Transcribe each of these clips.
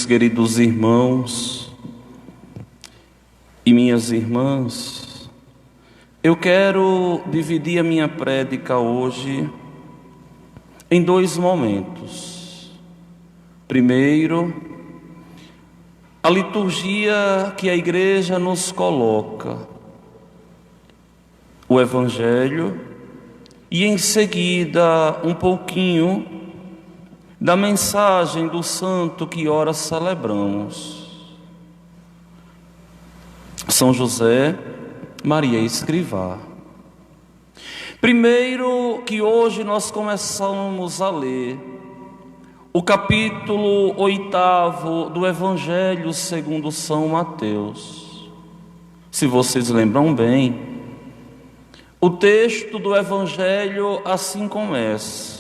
queridos irmãos e minhas irmãs, eu quero dividir a minha prédica hoje em dois momentos. Primeiro, a liturgia que a igreja nos coloca, o Evangelho, e em seguida um pouquinho da mensagem do santo que ora celebramos, São José Maria Escrivá. Primeiro, que hoje nós começamos a ler o capítulo 8 do Evangelho segundo São Mateus. Se vocês lembram bem, o texto do Evangelho assim começa: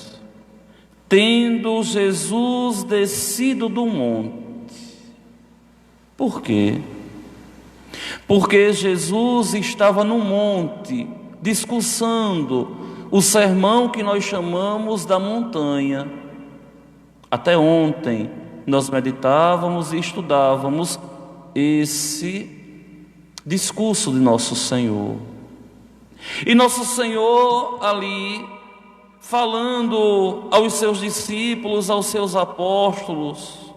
tendo Jesus descido do monte. Por quê? Porque Jesus estava no monte, discursando o sermão que nós chamamos da montanha. Até ontem nós meditávamos e estudávamos esse discurso de Nosso Senhor. E Nosso Senhor ali, falando aos seus discípulos, aos seus apóstolos,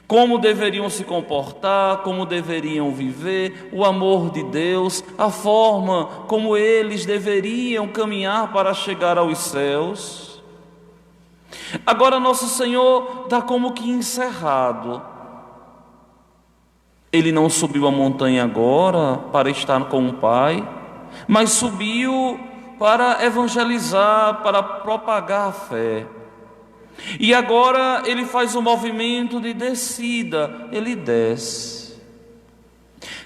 como deveriam se comportar, como deveriam viver, o amor de Deus, a forma como eles deveriam caminhar para chegar aos céus. Agora Nosso Senhor dá como que encerrado. Ele não subiu a montanha agora para estar com o Pai, mas subiu para evangelizar, para propagar a fé. E agora ele faz um movimento de descida, ele desce.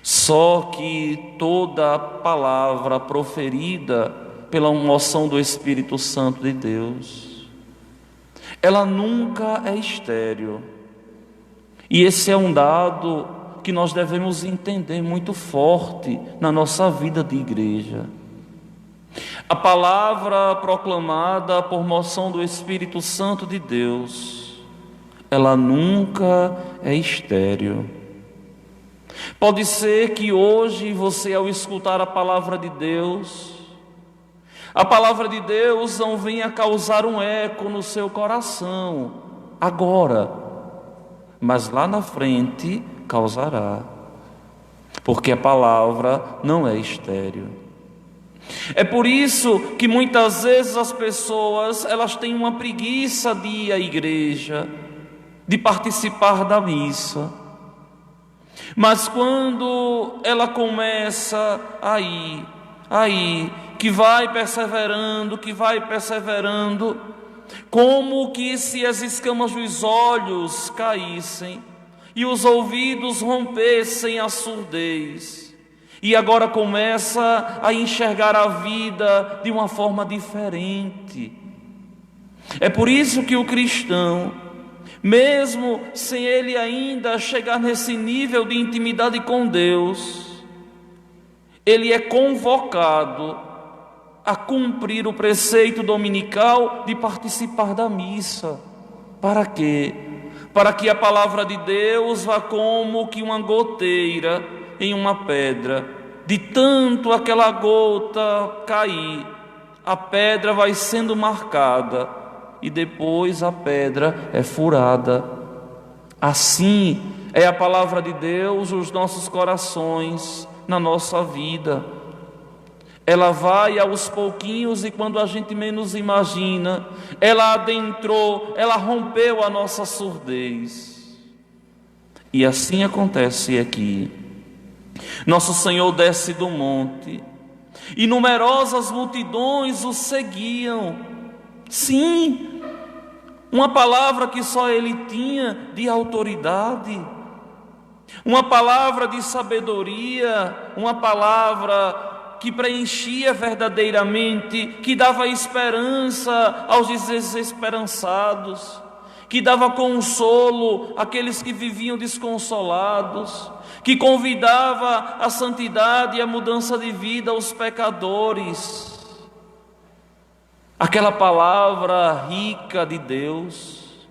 Só que toda a palavra proferida pela unção do Espírito Santo de Deus, ela nunca é estéril. E esse é um dado que nós devemos entender muito forte na nossa vida de igreja. A palavra proclamada por moção do Espírito Santo de Deus, ela nunca é estéril. Pode ser que hoje você, ao escutar a palavra de Deus, a palavra de Deus não venha causar um eco no seu coração agora, mas lá na frente causará, porque a palavra não é estéril. É por isso que muitas vezes as pessoas, elas têm uma preguiça de ir à igreja, de participar da missa. Mas quando ela começa a ir, que vai perseverando, como que se as escamas dos olhos caíssem e os ouvidos rompessem a surdez. E agora começa a enxergar a vida de uma forma diferente. É por isso que o cristão, mesmo sem ele ainda chegar nesse nível de intimidade com Deus, ele é convocado a cumprir o preceito dominical de participar da missa. Para quê? Para que a palavra de Deus vá como que uma goteira em uma pedra. De tanto aquela gota cair, a pedra vai sendo marcada e depois a pedra é furada. Assim é a palavra de Deus nos nossos corações, na nossa vida. Ela vai aos pouquinhos e quando a gente menos imagina, ela adentrou, ela rompeu a nossa surdez. E assim acontece aqui. Nosso Senhor desce do monte e numerosas multidões o seguiam. Sim, uma palavra que só ele tinha de autoridade, uma palavra de sabedoria, uma palavra que preenchia verdadeiramente, que dava esperança aos desesperançados, que dava consolo àqueles que viviam desconsolados, que convidava a santidade e a mudança de vida aos pecadores. Aquela palavra rica de Deus,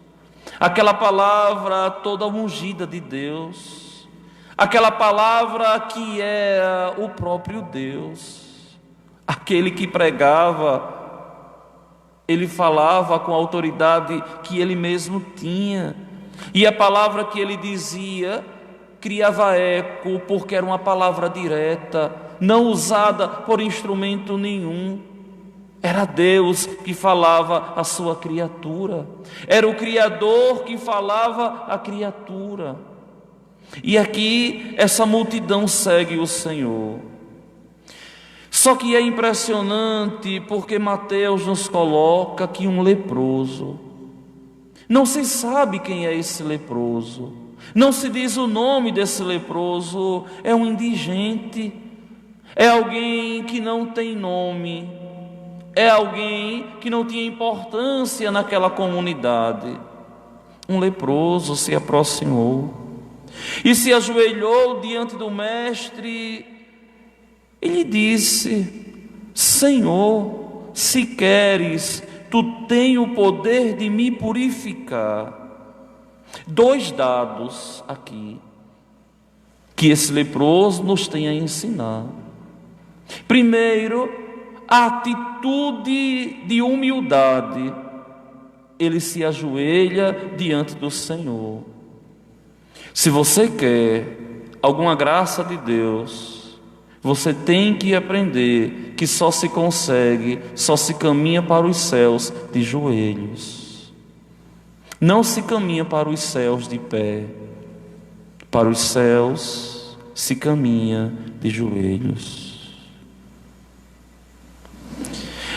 aquela palavra toda ungida de Deus, aquela palavra que é o próprio Deus, aquele que pregava, ele falava com a autoridade que ele mesmo tinha, e a palavra que ele dizia criava eco, porque era uma palavra direta, não usada por instrumento nenhum. Era Deus que falava à sua criatura, era o Criador que falava à criatura. E aqui essa multidão segue o Senhor. Só que é impressionante porque Mateus nos coloca que um leproso, não se sabe quem é esse leproso, não se diz o nome desse leproso, é um indigente, é alguém que não tem nome, é alguém que não tinha importância naquela comunidade. Um leproso se aproximou e se ajoelhou diante do mestre. Ele disse: Senhor, se queres, tu tens o poder de me purificar. Dois dados aqui que esse leproso nos tem a ensinar. Primeiro, a atitude de humildade. Ele se ajoelha diante do Senhor. Se você quer alguma graça de Deus, você tem que aprender que só se consegue, só se caminha para os céus de joelhos. Não se caminha para os céus de pé. Para os céus se caminha de joelhos.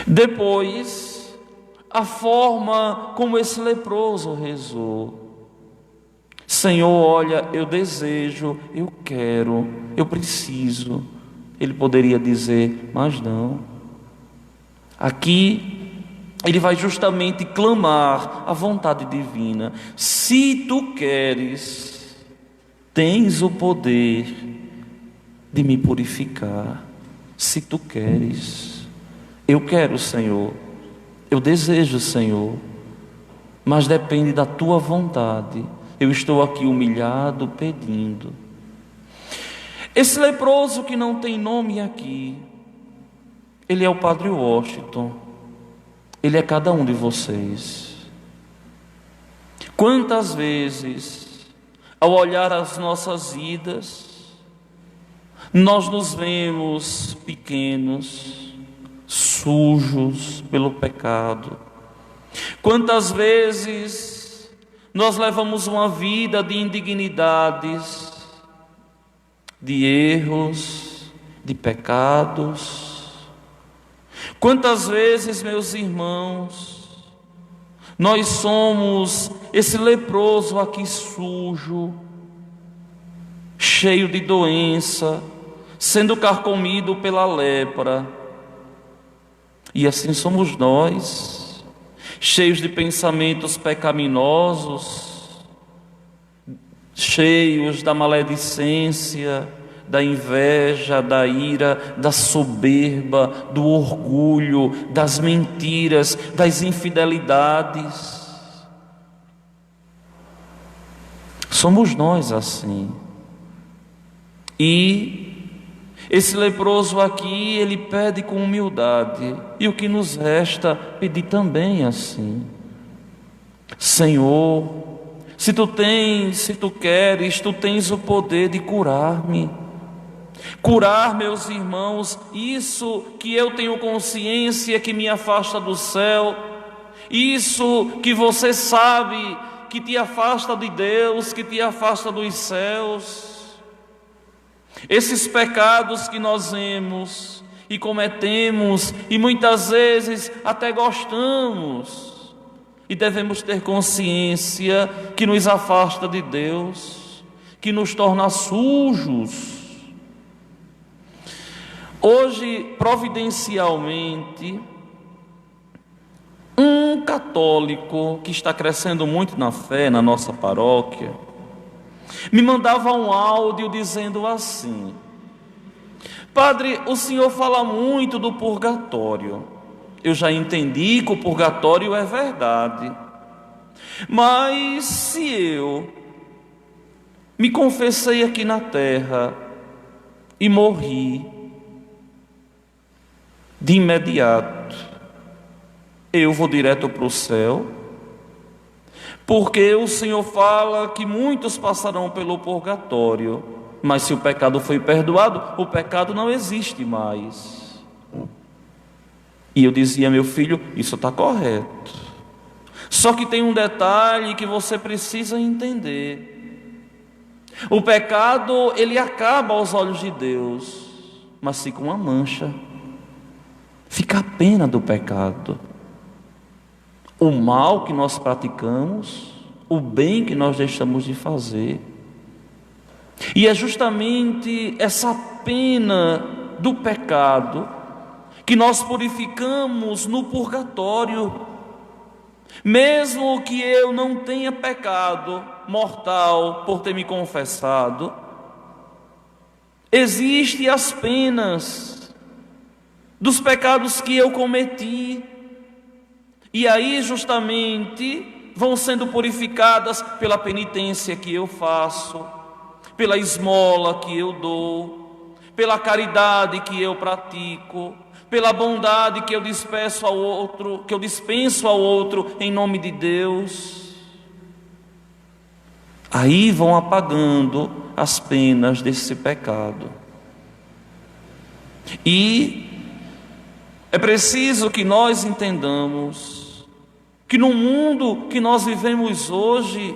Depois, a forma como esse leproso rezou. Senhor, olha, eu desejo, eu quero, eu preciso. Ele poderia dizer, mas não. Aqui, ele vai justamente clamar a vontade divina. Se tu queres, tens o poder de me purificar. Se tu queres. Eu quero, Senhor, eu desejo, Senhor, mas depende da tua vontade. Eu estou aqui humilhado, pedindo. Esse leproso que não tem nome aqui, ele é o Padre Washington, ele é cada um de vocês. Quantas vezes, ao olhar as nossas vidas, nós nos vemos pequenos, sujos pelo pecado. Quantas vezes nós levamos uma vida de indignidades, de erros, de pecados. Quantas vezes, meus irmãos, nós somos esse leproso aqui sujo, cheio de doença, sendo carcomido pela lepra. E assim somos nós, cheios de pensamentos pecaminosos, cheios da maledicência, da inveja, da ira, da soberba, do orgulho, das mentiras, das infidelidades. Somos nós assim. E esse leproso aqui, ele pede com humildade, e o que nos resta, pedir também assim. Senhor, se tu queres, tu tens o poder de curar-me. Curar, meus irmãos, isso que eu tenho consciência que me afasta do céu, isso que você sabe que te afasta de Deus, que te afasta dos céus. Esses pecados que nós vemos e cometemos e muitas vezes até gostamos, e devemos ter consciência que nos afasta de Deus, que nos torna sujos. Hoje, providencialmente, um católico que está crescendo muito na fé na nossa paróquia me mandava um áudio dizendo assim: Padre, o senhor fala muito do purgatório. Eu já entendi que o purgatório é verdade, Mas se eu me confessei aqui na terra e morri, de imediato eu vou direto para o céu, porque o Senhor fala que muitos passarão pelo purgatório, mas se o pecado foi perdoado, o pecado não existe mais. E eu dizia: meu filho, isso está correto, só que tem um detalhe que você precisa entender. O pecado, ele acaba aos olhos de Deus, mas fica uma mancha, fica a pena do pecado. O mal que nós praticamos, o bem que nós deixamos de fazer. E é justamente essa pena do pecado que nós purificamos no purgatório. Mesmo que eu não tenha pecado mortal por ter me confessado, existem as penas dos pecados que eu cometi, e aí justamente vão sendo purificadas pela penitência que eu faço, pela esmola que eu dou, pela caridade que eu pratico, pela bondade que eu dispenso ao outro em nome de Deus. Aí vão apagando as penas desse pecado. E é preciso que nós entendamos que no mundo que nós vivemos hoje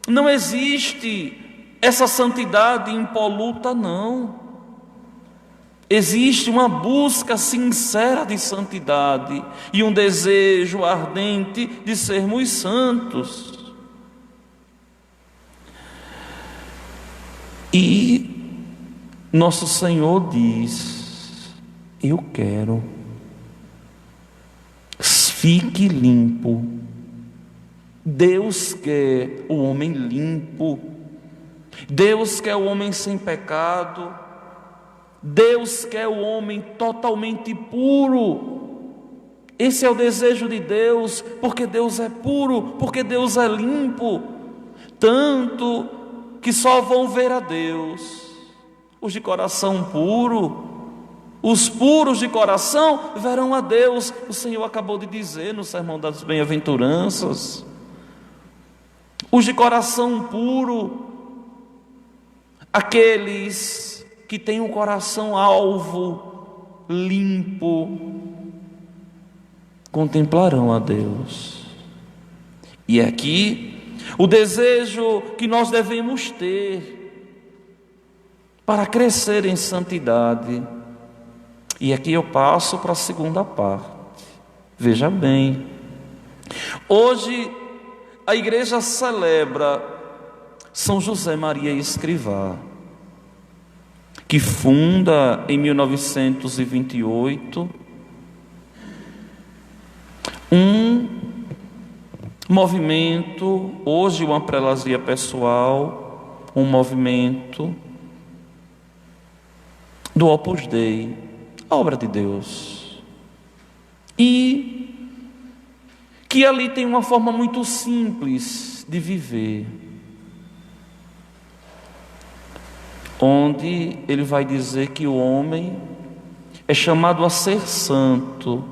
não existe essa santidade impoluta, não. Existe uma busca sincera de santidade e um desejo ardente de sermos santos. E nosso Senhor diz: eu quero, fique limpo. Deus quer o homem limpo, Deus quer o homem sem pecado, Deus quer o homem totalmente puro. Esse é o desejo de Deus, porque Deus é puro, porque Deus é limpo. Tanto que só vão ver a Deus os de coração puro. Os puros de coração verão a Deus. O Senhor acabou de dizer no Sermão das Bem-aventuranças: os de coração puro, aqueles que têm um coração alvo, limpo, contemplarão a Deus. E aqui o desejo que nós devemos ter para crescer em santidade. E aqui eu passo para a segunda parte. Veja bem, hoje a igreja celebra São José Maria Escrivá, que funda em 1928 um movimento, hoje uma prelazia pessoal, um movimento do Opus Dei, a obra de Deus, e que ali tem uma forma muito simples de viver, onde ele vai dizer que o homem é chamado a ser santo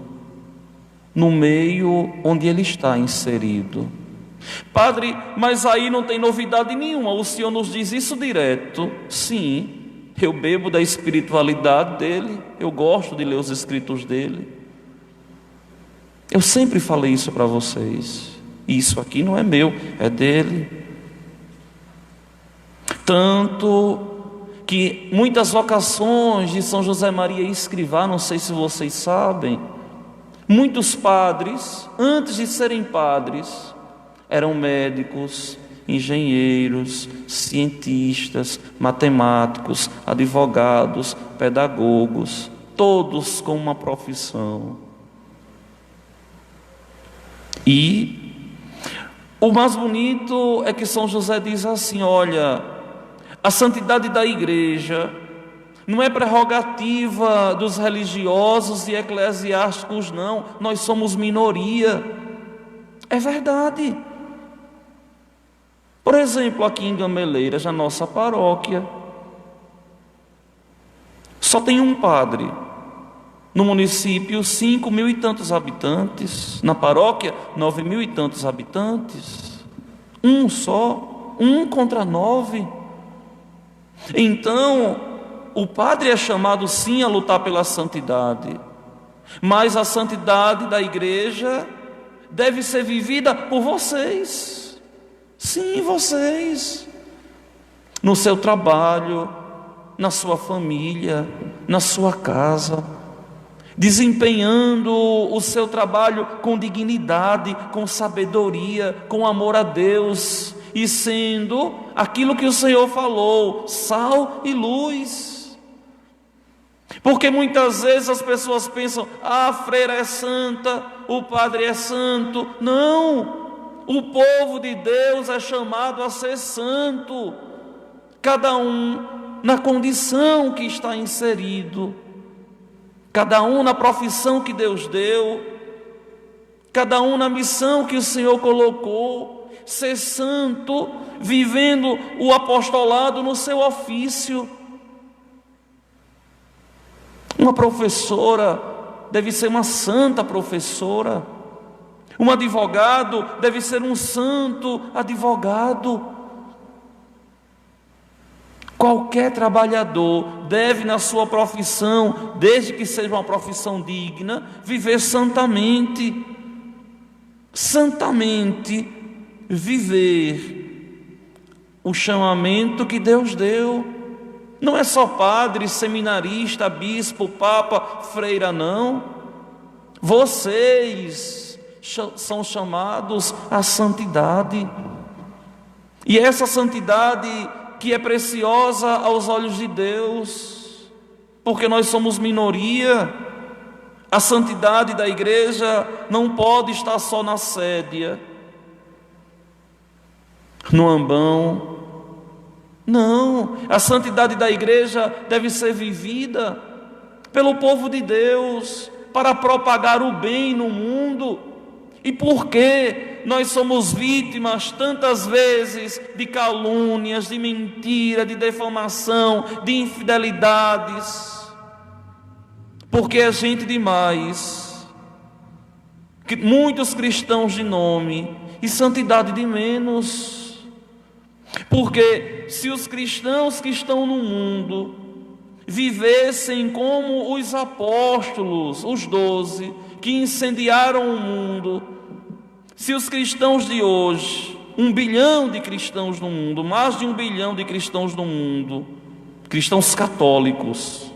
no meio onde ele está inserido. Padre, mas aí não tem novidade nenhuma, o Senhor nos diz isso direto. Sim, eu bebo da espiritualidade dele, eu gosto de ler os escritos dele. Eu sempre falei isso para vocês. Isso aqui não é meu, é dele. Tanto que muitas vocações de São José Maria Escrivá, não sei se vocês sabem, muitos padres, antes de serem padres, eram médicos, engenheiros, cientistas, matemáticos, advogados, pedagogos, todos com uma profissão. E o mais bonito é que São José diz assim: olha, a santidade da igreja não é prerrogativa dos religiosos e eclesiásticos, não. Nós somos minoria. É verdade. Por exemplo, aqui em Gameleiras, na nossa paróquia, só tem um padre. No município, 5.000 e tantos habitantes. Na paróquia, 9.000 e tantos habitantes. Um só, 1 contra 9. Então, o padre é chamado sim a lutar pela santidade, mas a santidade da igreja deve ser vivida por vocês. Sim, vocês. No seu trabalho, na sua família, na sua casa, desempenhando o seu trabalho com dignidade, com sabedoria, com amor a Deus, e sendo aquilo que o Senhor falou, sal e luz. Porque muitas vezes as pessoas pensam: a freira é santa, o padre é santo. Não, o povo de Deus é chamado a ser santo, cada um na condição que está inserido, cada um na profissão que Deus deu, cada um na missão que o Senhor colocou. Ser santo, vivendo o apostolado no seu ofício. Uma professora deve ser uma santa professora. Um advogado deve ser um santo advogado. Qualquer trabalhador deve, na sua profissão, desde que seja uma profissão digna, viver santamente. Santamente viver o chamamento que Deus deu. Não é só padre, seminarista, bispo, papa, freira, não. Vocês são chamados à santidade. E essa santidade que é preciosa aos olhos de Deus, porque nós somos minoria. A santidade da igreja não pode estar só na sédia, no ambão. Não, a santidade da igreja deve ser vivida pelo povo de Deus, para propagar o bem no mundo. E por que nós somos vítimas tantas vezes de calúnias, de mentira, de defamação, de infidelidades? Porque é gente demais, que muitos cristãos de nome e santidade de menos. Porque se os cristãos que estão no mundo vivessem como os apóstolos, os 12, que incendiaram o mundo, se os cristãos de hoje, 1 bilhão de cristãos no mundo, mais de 1 bilhão de cristãos no mundo, cristãos católicos,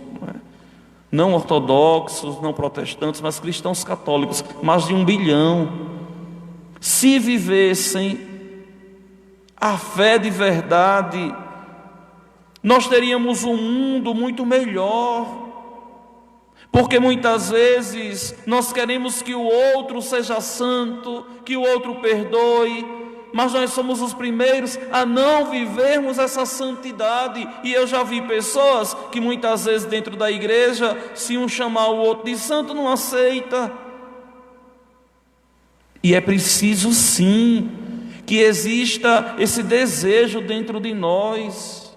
não ortodoxos, não protestantes, mas cristãos católicos, mais de 1 bilhão, se vivessem a fé de verdade, nós teríamos um mundo muito melhor. Porque muitas vezes nós queremos que o outro seja santo, que o outro perdoe, mas nós somos os primeiros a não vivermos essa santidade. E eu já vi pessoas que muitas vezes dentro da igreja, se um chamar o outro de santo, não aceita. E é preciso sim que exista esse desejo dentro de nós.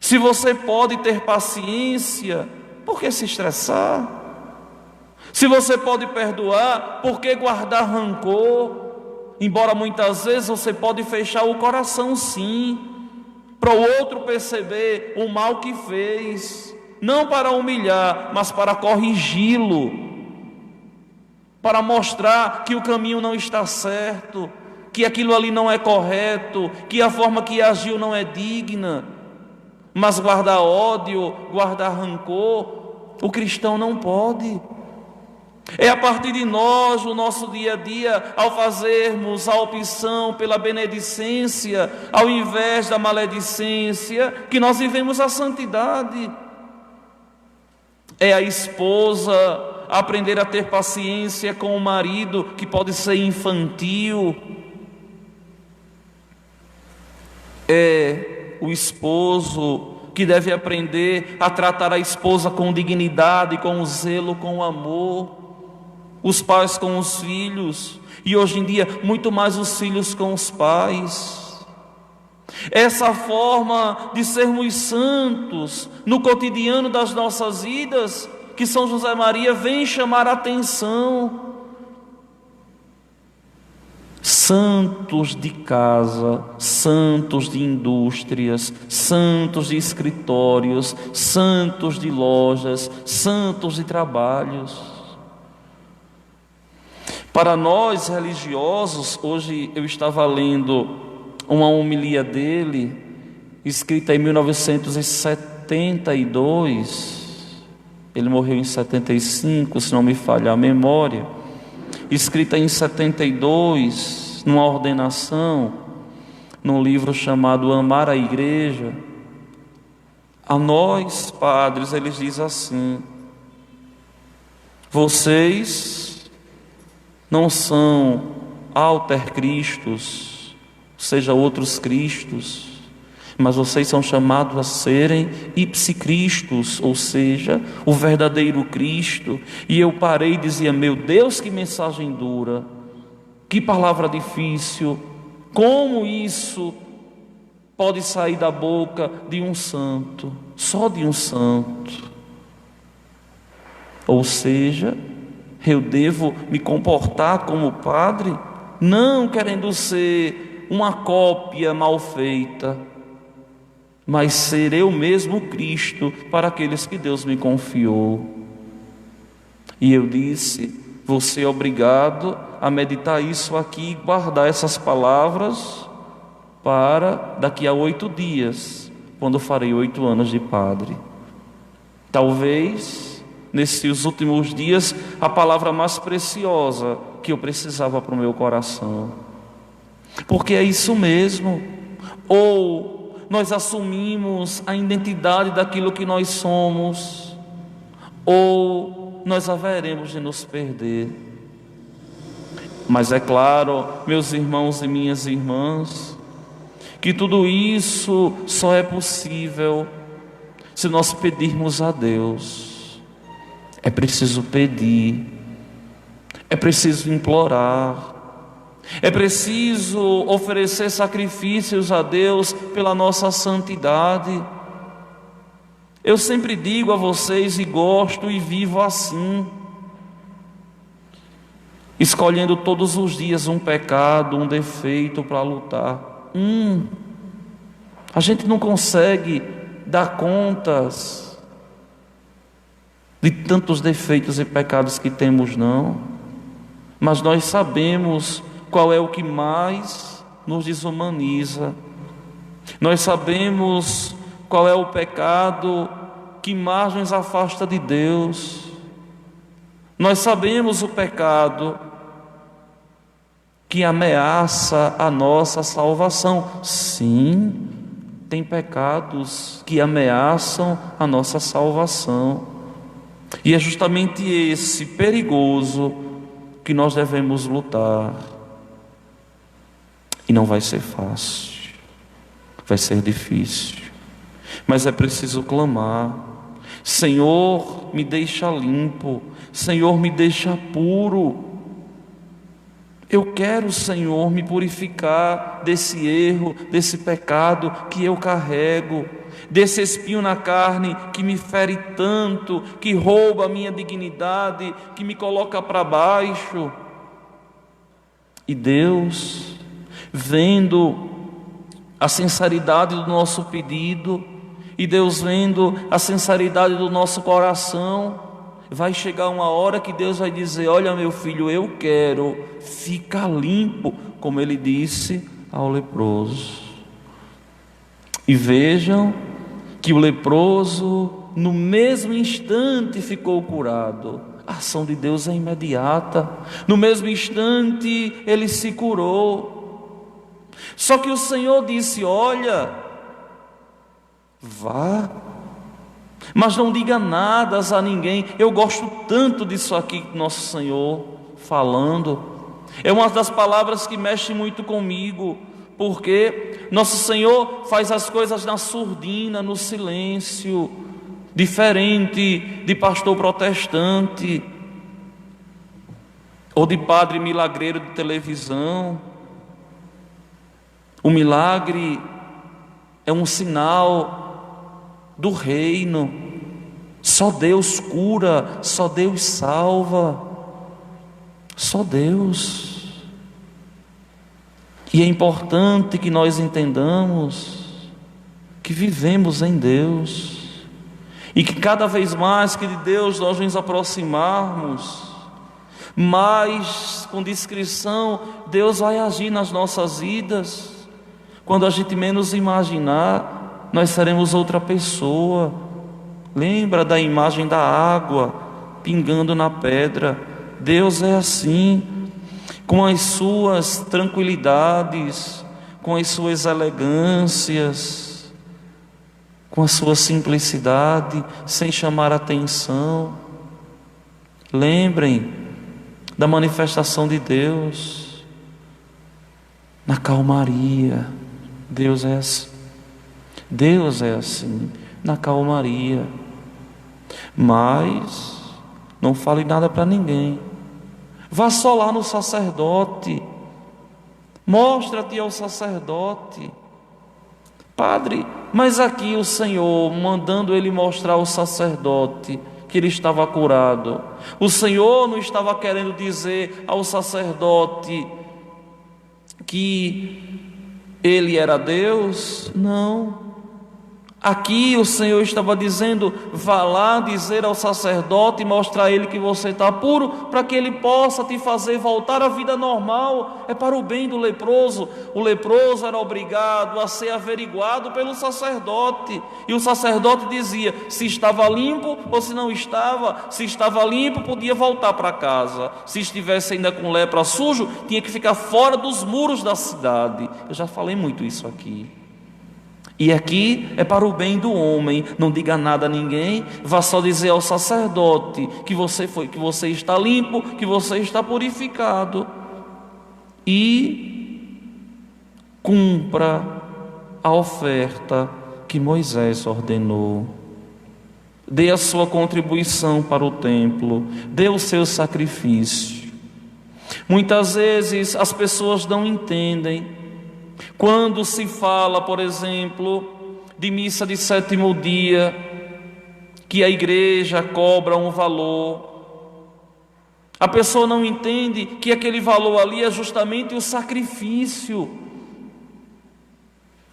Se você pode ter paciência, por que se estressar? Se você pode perdoar, por que guardar rancor? Embora muitas vezes você pode fechar o coração sim, para o outro perceber o mal que fez, não para humilhar, mas para corrigi-lo, para mostrar que o caminho não está certo, que aquilo ali não é correto, que a forma que agiu não é digna. Mas guardar ódio, guardar rancor, o cristão não pode. É a partir de nós, no nosso dia a dia, ao fazermos a opção pela benedicência, ao invés da maledicência, que nós vivemos a santidade. É a esposa aprender a ter paciência com o marido, que pode ser infantil. É o esposo que deve aprender a tratar a esposa com dignidade, com zelo, com amor. os pais com os filhos, e hoje em dia muito mais os filhos com os pais. Essa forma de sermos santos no cotidiano das nossas vidas, que São José Maria vem chamar a atenção. Santos de casa, santos de indústrias, santos de escritórios, santos de lojas, santos de trabalhos. Para nós religiosos, hoje eu estava lendo uma homilia dele, escrita em 1972, ele morreu em 75, se não me falha a memória, escrita em 72, numa ordenação, num livro chamado Amar a Igreja. A nós, padres, ele diz assim: vocês não são altercristos, seja outros cristos, mas vocês são chamados a serem ipsicristos, ou seja, o verdadeiro Cristo. E eu parei e dizia: meu Deus, que mensagem dura, que palavra difícil, como isso pode sair da boca de um santo, só de um santo? Ou seja, eu devo me comportar como padre, não querendo ser uma cópia mal feita, mas ser eu mesmo Cristo para aqueles que Deus me confiou. E eu disse: você é obrigado a meditar isso aqui e guardar essas palavras para daqui a 8 dias, quando farei 8 anos de padre. Talvez nesses últimos dias a palavra mais preciosa que eu precisava para o meu coração, porque é isso mesmo. Ou nós assumimos a identidade daquilo que nós somos, ou nós haveremos de nos perder. Mas é claro, meus irmãos e minhas irmãs, que tudo isso só é possível se nós pedirmos a Deus. É preciso pedir, é preciso implorar, é preciso oferecer sacrifícios a Deus pela nossa santidade. Eu sempre digo a vocês, e gosto e vivo assim, escolhendo todos os dias um pecado, um defeito para lutar. A gente não consegue dar contas de tantos defeitos e pecados que temos, não. Mas nós sabemos qual é o que mais nos desumaniza. Nós sabemos qual é o pecado que mais nos afasta de Deus. Nós sabemos o pecado que ameaça a nossa salvação. Sim, tem pecados que ameaçam a nossa salvação. E é justamente esse perigoso que nós devemos lutar. E não vai ser fácil, vai ser difícil, mas é preciso clamar: Senhor, me deixa limpo, Senhor, me deixa puro. Eu quero, Senhor, me purificar desse erro, desse pecado que eu carrego, desse espinho na carne que me fere tanto, que rouba a minha dignidade, que me coloca para baixo. E Deus, vendo a sinceridade do nosso pedido, e Deus vendo a sinceridade do nosso coração, vai chegar uma hora que Deus vai dizer: olha, meu filho, eu quero ficar limpo, como Ele disse ao leproso. E vejam que o leproso no mesmo instante ficou curado. A ação de Deus é imediata. No mesmo instante ele se curou. Só que o Senhor disse: olha, vá, mas não diga nada a ninguém. Eu gosto tanto disso aqui, nosso Senhor falando. É uma das palavras que mexe muito comigo, porque nosso Senhor faz as coisas na surdina, no silêncio, diferente de pastor protestante. ou de padre milagreiro de televisão. O milagre é um sinal do reino. Só Deus cura, só Deus salva, só Deus. E é importante que nós entendamos que vivemos em Deus, e que cada vez mais que de Deus nós nos aproximarmos, mais com discrição Deus vai agir nas nossas vidas. Quando a gente menos imaginar, nós seremos outra pessoa. Lembra da imagem da água pingando na pedra? Deus é assim, com as suas tranquilidades, com as suas elegâncias, com a sua simplicidade, sem chamar atenção. Lembrem da manifestação de Deus na calmaria. Deus é assim. Deus é assim, na calmaria. Mas não fale nada para ninguém. Vá só lá no sacerdote. Mostra-te ao sacerdote. Padre, mas aqui o Senhor mandando ele mostrar ao sacerdote que ele estava curado. O Senhor não estava querendo dizer ao sacerdote que ele era Deus? Não. Aqui o Senhor estava dizendo: vá lá dizer ao sacerdote e mostrar a ele que você está puro, para que ele possa te fazer voltar à vida normal. É para o bem do leproso. O leproso era obrigado a ser averiguado pelo sacerdote, e o sacerdote dizia se estava limpo ou se não estava. Se estava limpo, podia voltar para casa. Se estivesse ainda com lepra sujo, tinha que ficar fora dos muros da cidade. Eu já falei muito isso aqui. E aqui é para o bem do homem. Não diga nada a ninguém. Vá só dizer ao sacerdote que você está limpo, que você está purificado, e cumpra a oferta que Moisés ordenou. Dê a sua contribuição para o templo, dê o seu sacrifício. Muitas vezes as pessoas não entendem. Quando se fala, por exemplo, de missa de sétimo dia, que a igreja cobra um valor, a pessoa não entende que aquele valor ali é justamente o sacrifício.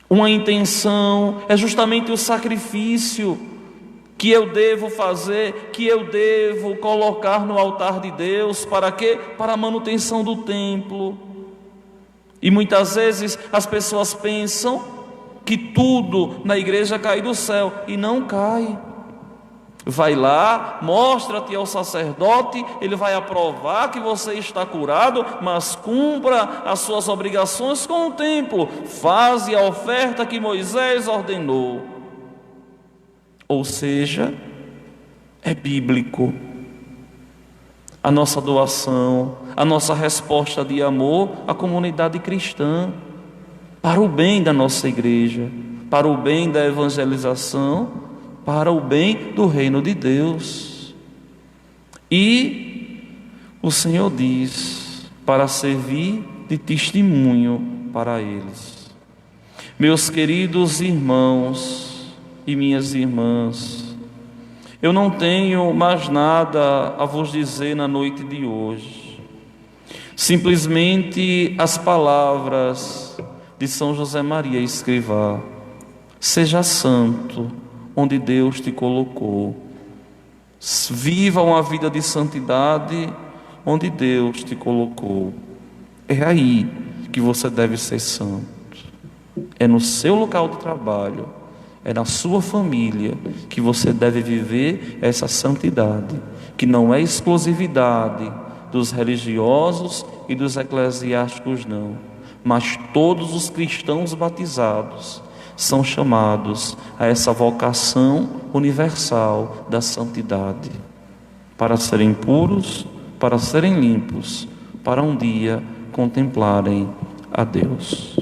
Uma intenção é justamente o sacrifício que eu devo fazer, que eu devo colocar no altar de Deus. Para quê? Para a manutenção do templo. E muitas vezes as pessoas pensam que tudo na igreja cai do céu, e não cai. Vai lá, mostra-te ao sacerdote, ele vai aprovar que você está curado, mas cumpra as suas obrigações com o templo. Faze a oferta que Moisés ordenou. Ou seja, é bíblico. A nossa doação, a nossa resposta de amor à comunidade cristã, para o bem da nossa igreja, para o bem da evangelização, para o bem do reino de Deus. E o Senhor diz: para servir de testemunho para eles. Meus queridos irmãos e minhas irmãs, eu não tenho mais nada a vos dizer na noite de hoje. Simplesmente as palavras de São José Maria Escrivá: seja santo onde Deus te colocou. Viva uma vida de santidade onde Deus te colocou. É aí que você deve ser santo. É no seu local de trabalho, é na sua família que você deve viver essa santidade, que não é exclusividade dos religiosos e dos eclesiásticos, não, mas todos os cristãos batizados são chamados a essa vocação universal da santidade, para serem puros, para serem limpos, para um dia contemplarem a Deus.